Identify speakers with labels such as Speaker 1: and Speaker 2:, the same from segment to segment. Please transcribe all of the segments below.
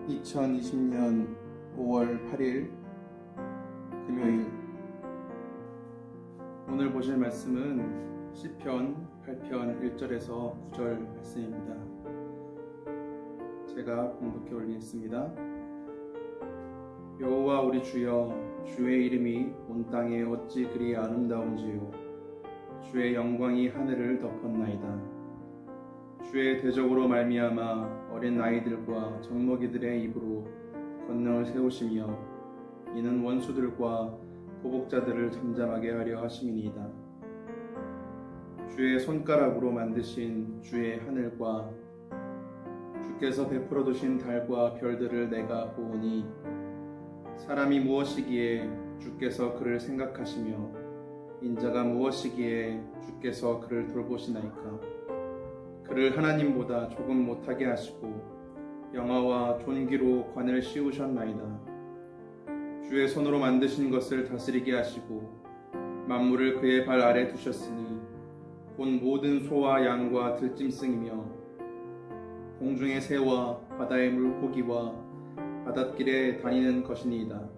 Speaker 1: 2020년 5월 8일 금요일. 오늘 보실 말씀은 시편 8편 1절에서 9절 말씀입니다. 제가 봉독해 올리겠습니다. 여호와 우리 주여, 주의 이름이 온 땅에 어찌 그리 아름다운지요. 주의 영광이 하늘을 덮었나이다. 주의 대적으로 말미암아 어린 아이들과 젖먹이들의 입으로 권능을 세우시며 이는 원수들과 보복자들을 잠잠하게 하려 하심이니이다. 주의 손가락으로 만드신 주의 하늘과 주께서 베풀어 두신 달과 별들을 내가 보오니 사람이 무엇이기에 주께서 그를 생각하시며 인자가 무엇이기에 주께서 그를 돌보시나이까. 그를 하나님보다 조금 못하게 하시고 영화와 존귀로 관을 씌우셨나이다. 주의 손으로 만드신 것을 다스리게 하시고 만물을 그의 발 아래 두셨으니 곧 모든 소와 양과 들짐승이며 공중의 새와 바다의 물고기와 바닷길에 다니는 것이니이다.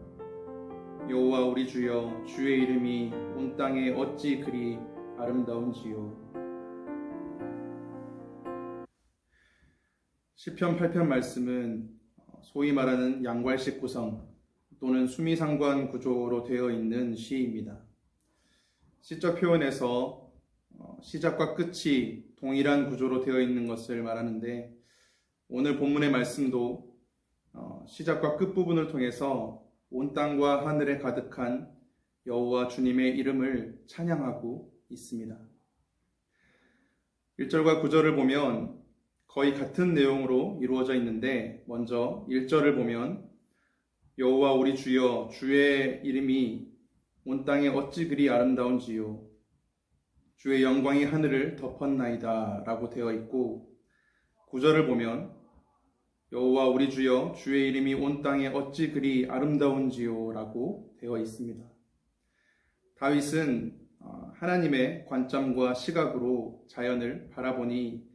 Speaker 1: 여호와 우리 주여, 주의 이름이 온 땅에 어찌 그리 아름다운지요. 시편 8편 말씀은 소위 말하는 양괄식 구성 또는 수미상관 구조로 되어 있는 시입니다. 시적 표현에서 시작과 끝이 동일한 구조로 되어 있는 것을 말하는데, 오늘 본문의 말씀도 시작과 끝 부분을 통해서 온 땅과 하늘에 가득한 여호와 주님의 이름을 찬양하고 있습니다. 1절과 9절을 보면 거의 같은 내용으로 이루어져 있는데, 먼저 1절을 보면 여호와 우리 주여, 주의 이름이 온 땅에 어찌 그리 아름다운지요. 주의 영광이 하늘을 덮었나이다 라고 되어 있고, 9절을 보면 여호와 우리 주여, 주의 이름이 온 땅에 어찌 그리 아름다운지요 라고 되어 있습니다. 다윗은 하나님의 관점과 시각으로 자연을 바라보니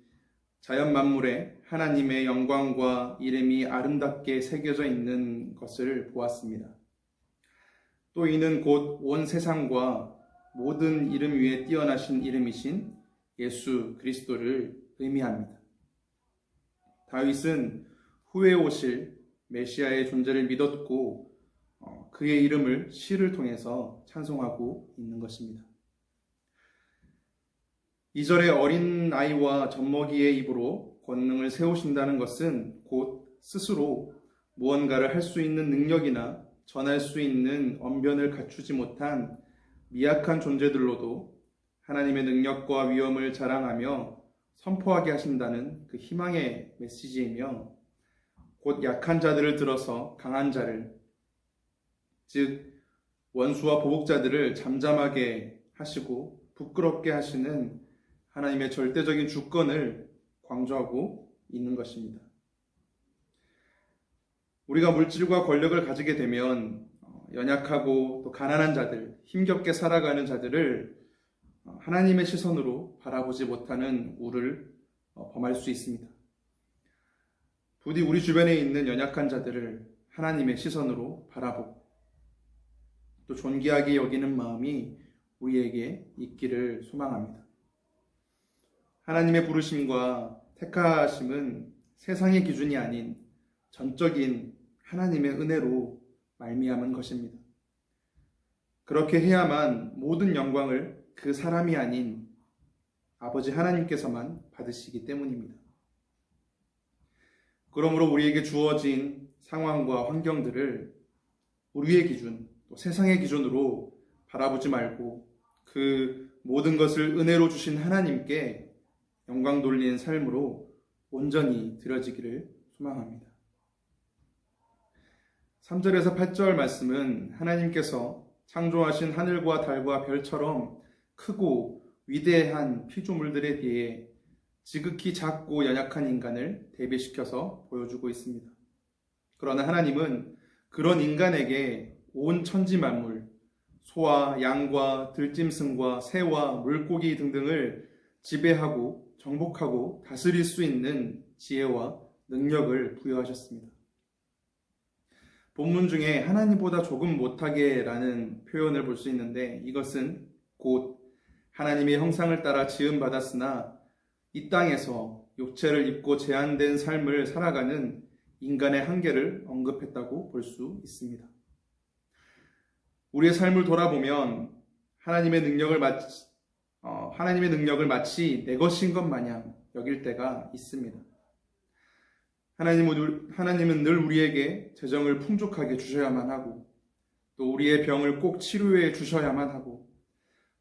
Speaker 1: 자연 만물에 하나님의 영광과 이름이 아름답게 새겨져 있는 것을 보았습니다. 또 이는 곧 온 세상과 모든 이름 위에 뛰어나신 이름이신 예수 그리스도를 의미합니다. 다윗은 후에 오실 메시아의 존재를 믿었고 그의 이름을 시를 통해서 찬송하고 있는 것입니다. 2절에 어린 아이와 젖먹이의 입으로 권능을 세우신다는 것은 곧 스스로 무언가를 할 수 있는 능력이나 전할 수 있는 언변을 갖추지 못한 미약한 존재들로도 하나님의 능력과 위엄을 자랑하며 선포하게 하신다는 그 희망의 메시지이며, 곧 약한 자들을 들어서 강한 자를, 즉 원수와 보복자들을 잠잠하게 하시고 부끄럽게 하시는 하나님의 절대적인 주권을 강조하고 있는 것입니다. 우리가 물질과 권력을 가지게 되면 연약하고 또 가난한 자들, 힘겹게 살아가는 자들을 하나님의 시선으로 바라보지 못하는 우를 범할 수 있습니다. 부디 우리 주변에 있는 연약한 자들을 하나님의 시선으로 바라보고 또 존귀하게 여기는 마음이 우리에게 있기를 소망합니다. 하나님의 부르심과 택하심은 세상의 기준이 아닌 전적인 하나님의 은혜로 말미암은 것입니다. 그렇게 해야만 모든 영광을 그 사람이 아닌 아버지 하나님께서만 받으시기 때문입니다. 그러므로 우리에게 주어진 상황과 환경들을 우리의 기준, 또 세상의 기준으로 바라보지 말고 그 모든 것을 은혜로 주신 하나님께 영광 돌리는 삶으로 온전히 드려지기를 소망합니다. 3절에서 8절 말씀은 하나님께서 창조하신 하늘과 달과 별처럼 크고 위대한 피조물들에 비해 지극히 작고 연약한 인간을 대비시켜서 보여주고 있습니다. 그러나 하나님은 그런 인간에게 온 천지 만물, 소와 양과 들짐승과 새와 물고기 등등을 지배하고 정복하고 다스릴 수 있는 지혜와 능력을 부여하셨습니다. 본문 중에 하나님보다 조금 못하게라는 표현을 볼 수 있는데, 이것은 곧 하나님의 형상을 따라 지음받았으나 이 땅에서 육체를 입고 제한된 삶을 살아가는 인간의 한계를 언급했다고 볼 수 있습니다. 우리의 삶을 돌아보면 하나님의 능력을 마치 내 것인 것 마냥 여길 때가 있습니다. 하나님은 늘 우리에게 재정을 풍족하게 주셔야만 하고, 또 우리의 병을 꼭 치료해 주셔야만 하고,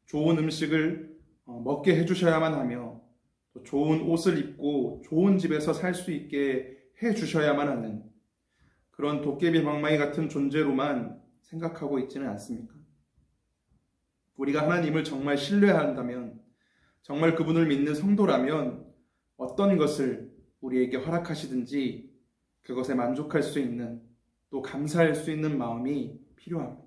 Speaker 1: 좋은 음식을 먹게 해주셔야만 하며, 또 좋은 옷을 입고 좋은 집에서 살 수 있게 해주셔야만 하는 그런 도깨비 방망이 같은 존재로만 생각하고 있지는 않습니까? 우리가 하나님을 정말 신뢰한다면, 정말 그분을 믿는 성도라면 어떤 것을 우리에게 허락하시든지 그것에 만족할 수 있는, 또 감사할 수 있는 마음이 필요합니다.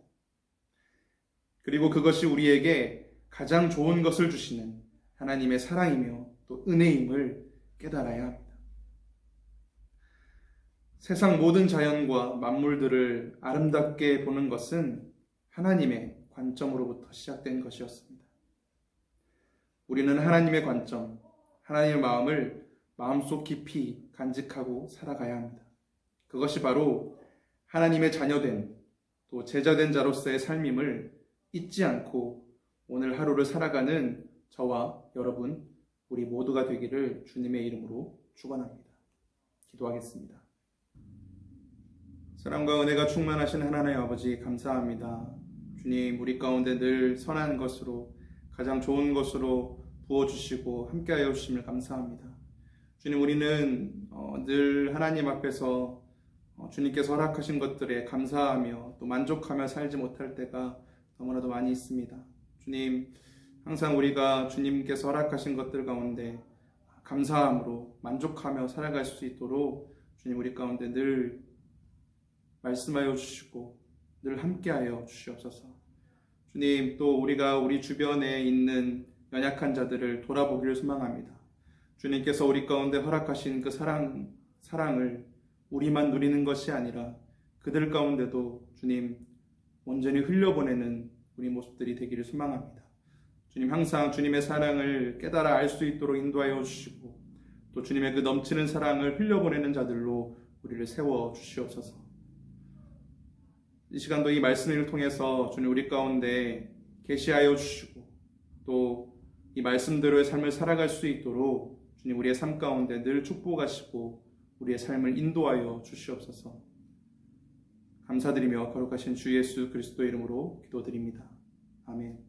Speaker 1: 그리고 그것이 우리에게 가장 좋은 것을 주시는 하나님의 사랑이며 또 은혜임을 깨달아야 합니다. 세상 모든 자연과 만물들을 아름답게 보는 것은 하나님의 관점으로부터 시작된 것이었습니다. 우리는 하나님의 관점, 하나님의 마음을 마음속 깊이 간직하고 살아가야 합니다. 그것이 바로 하나님의 자녀된, 또 제자된 자로서의 삶임을 잊지 않고 오늘 하루를 살아가는 저와 여러분, 우리 모두가 되기를 주님의 이름으로 축원합니다. 기도하겠습니다. 사랑과 은혜가 충만하신 하나님의 아버지, 감사합니다. 주님, 우리 가운데 늘 선한 것으로, 가장 좋은 것으로 부어주시고 함께하여 주심을 감사합니다. 주님, 우리는 늘 하나님 앞에서 주님께서 허락하신 것들에 감사하며 또 만족하며 살지 못할 때가 너무나도 많이 있습니다. 주님, 항상 우리가 주님께서 허락하신 것들 가운데 감사함으로 만족하며 살아갈 수 있도록 주님, 우리 가운데 늘 말씀하여 주시고 늘 함께하여 주시옵소서. 주님, 또 우리가 우리 주변에 있는 연약한 자들을 돌아보기를 소망합니다. 주님께서 우리 가운데 허락하신 그 사랑을 우리만 누리는 것이 아니라 그들 가운데도 주님 온전히 흘려보내는 우리 모습들이 되기를 소망합니다. 주님, 항상 주님의 사랑을 깨달아 알 수 있도록 인도하여 주시고, 또 주님의 그 넘치는 사랑을 흘려보내는 자들로 우리를 세워 주시옵소서. 이 시간도 이 말씀을 통해서 주님 우리 가운데 계시하여 주시고, 또 이 말씀대로의 삶을 살아갈 수 있도록 주님 우리의 삶 가운데 늘 축복하시고 우리의 삶을 인도하여 주시옵소서. 감사드리며 거룩하신 주 예수 그리스도의 이름으로 기도드립니다. 아멘.